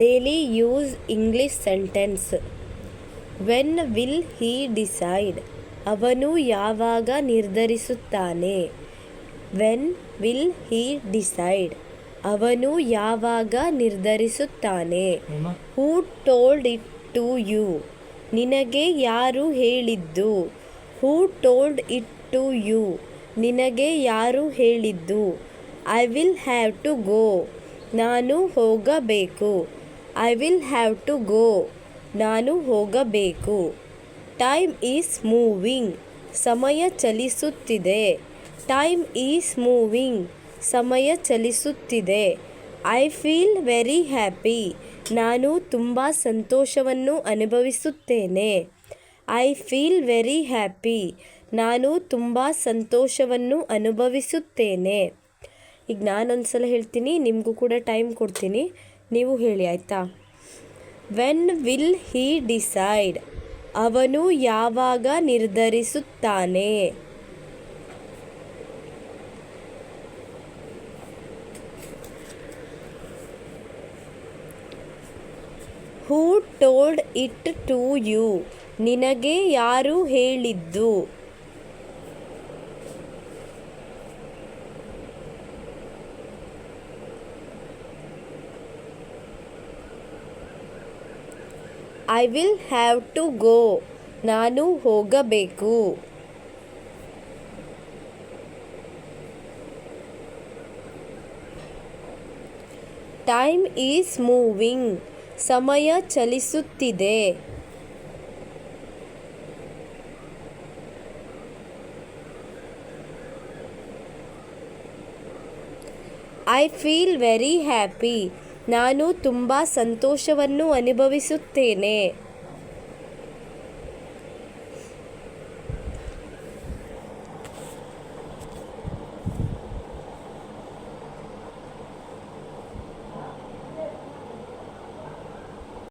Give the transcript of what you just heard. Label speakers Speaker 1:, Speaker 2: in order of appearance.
Speaker 1: Daily use English sentence. When will he decide? ಅವನು ಯಾವಾಗ ನಿರ್ಧರಿಸುತ್ತಾನೆ? When will he decide? ಅವನು ಯಾವಾಗ ನಿರ್ಧರಿಸುತ್ತಾನೆ? Who told it to you? ನಿನಗೆ ಯಾರು ಹೇಳಿದ್ದು? Who told it to you? ನಿನಗೆ ಯಾರು ಹೇಳಿದ್ದು? I will have to go? ನಾನು ಹೋಗಬೇಕು. I will have to go? ನಾನು ಹೋಗಬೇಕು. Time is moving? ಸಮಯ ಚಲಿಸುತ್ತಿದೆ. Time is moving? ಸಮಯ ಚಲಿಸುತ್ತಿದೆ. I feel very happy? ನಾನು ತುಂಬ ಸಂತೋಷವನ್ನು ಅನುಭವಿಸುತ್ತೇನೆ. I feel very happy? ನಾನು ತುಂಬ ಸಂತೋಷವನ್ನು ಅನುಭವಿಸುತ್ತೇನೆ. ಈಗ ನಾನೊಂದ್ಸಲ ಹೇಳ್ತೀನಿ, ನಿಮಗೂ ಕೂಡ ಟೈಮ್ ಕೊಡ್ತೀನಿ, ನೀವು ಹೇಳಿ ಆಯಿತಾ? When will he decide? ಅವನು ಯಾವಾಗ ನಿರ್ಧರಿಸುತ್ತಾನೆ? Who told it to you? ನಿನಗೆ ಯಾರು ಹೇಳಿದ್ದು? I will have to go? ನಾನು ಹೋಗಬೇಕು. Time is moving? ಸಮಯ ಚಲಿಸುತ್ತಿದೆ. I feel very happy? ನಾನು ತುಂಬ ಸಂತೋಷವನ್ನು ಅನುಭವಿಸುತ್ತೇನೆ.